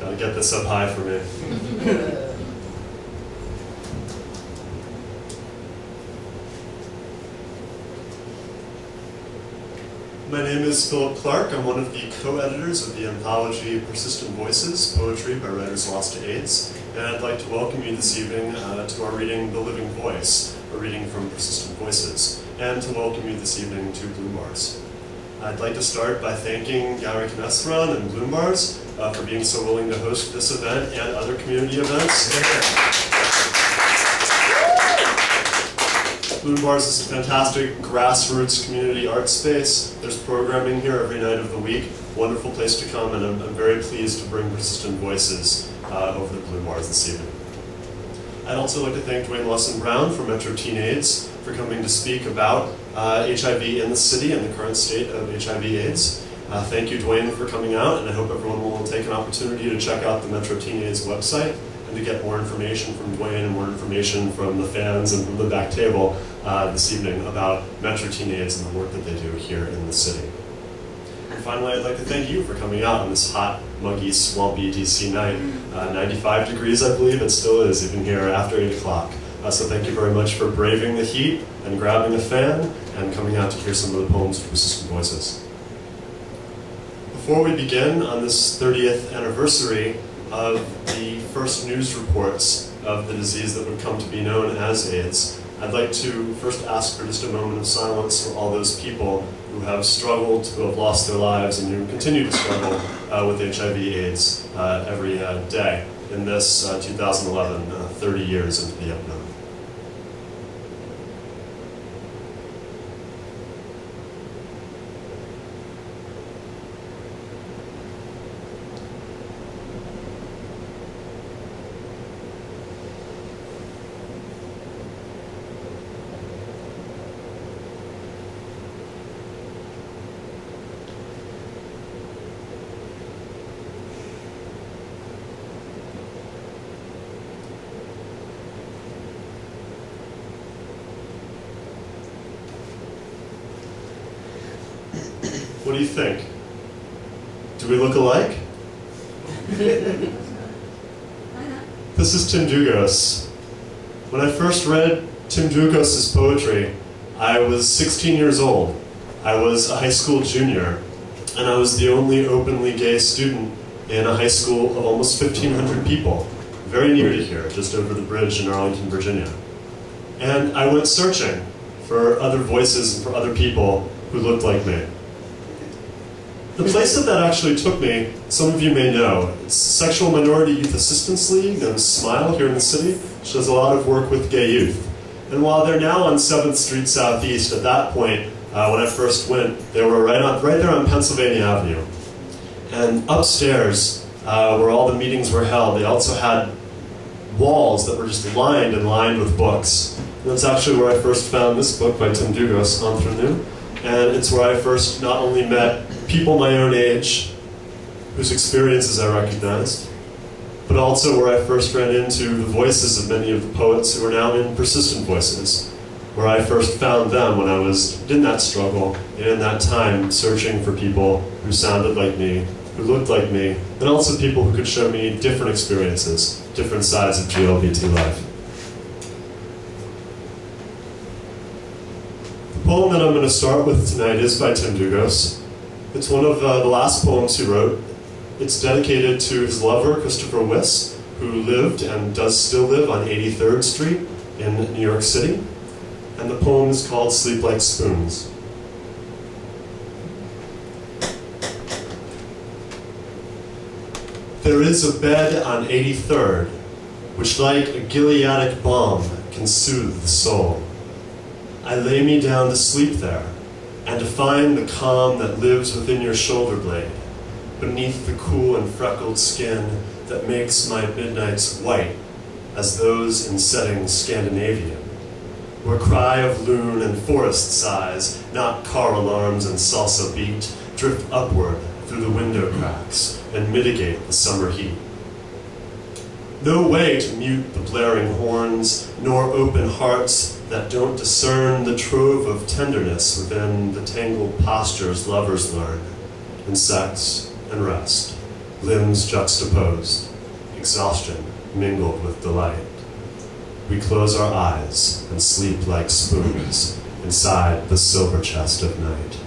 Gotta get this up high for me. My name is Philip Clark. I'm one of the co-editors of the anthology Persistent Voices, Poetry by Writers Lost to AIDS. And I'd like to welcome you this evening to our reading The Living Voice, a reading from Persistent Voices, and to welcome you this evening to Bloombars. I'd like to start by thanking Gary Knesron and Bloombars for being so willing to host this event and other community events. Bloombars is a fantastic grassroots community art space. There's programming here every night of the week. Wonderful place to come, and I'm very pleased to bring Persistent Voices over the Bloombars this evening. I'd also like to thank Dwayne Lawson-Brown from Metro Teen AIDS for coming to speak about HIV in the city and the current state of HIV/AIDS. Thank you, Dwayne, for coming out, and I hope everyone will take an opportunity to check out the Metro Teen AIDS website and to get more information from Dwayne and more information from the fans and from the back table this evening about Metro Teen AIDS and the work that they do here in the city. And finally, I'd like to thank you for coming out on this hot, muggy, swampy DC night. 95 degrees, I believe it still is, even here after 8 o'clock. So thank you very much for braving the heat and grabbing a fan and coming out to hear some of the poems from Persistent Voices. Before we begin on this 30th anniversary of the first news reports of the disease that would come to be known as AIDS, I'd like to first ask for just a moment of silence for all those people who have struggled, who have lost their lives, and who continue to struggle with HIV/AIDS every day in this 2011, 30 years into the epidemic. What do you think? Do we look alike? This is Tim Dlugos. When I first read Tim Dlugos' poetry, I was 16 years old. I was a high school junior, and I was the only openly gay student in a high school of almost 1,500 people, very near to here, just over the bridge in Arlington, Virginia. And I went searching for other voices and for other people who looked like me. The place that actually took me, some of you may know, it's Sexual Minority Youth Assistance League, known as SMILE, here in the city, which does a lot of work with gay youth. And while they're now on 7th Street Southeast, at that point, when I first went, they were right there on Pennsylvania Avenue. And upstairs, where all the meetings were held, they also had walls that were just lined with books. And that's actually where I first found this book by Tim Dlugos, Entre Nous. And it's where I first not only met people my own age, whose experiences I recognized, but also where I first ran into the voices of many of the poets who are now in Persistent Voices, where I first found them when I was in that struggle and in that time searching for people who sounded like me, who looked like me, and also people who could show me different experiences, different sides of GLBT life. The poem that I'm going to start with tonight is by Tim Dlugos. It's one of the last poems he wrote. It's dedicated to his lover, Christopher Wyss, who lived and does still live on 83rd Street in New York City. And the poem is called Sleep Like Spoons. There is a bed on 83rd, which like a Gileadic balm can soothe the soul. I lay me down to sleep there, and to find the calm that lives within your shoulder blade, beneath the cool and freckled skin that makes my midnights white as those in settings Scandinavian, where cry of loon and forest sighs, not car alarms and salsa beat, drift upward through the window cracks and mitigate the summer heat. No way to mute the blaring horns, nor open hearts that don't discern the trove of tenderness within the tangled postures lovers learn in sex and rest, limbs juxtaposed, exhaustion mingled with delight. We close our eyes and sleep like spoons inside the silver chest of night.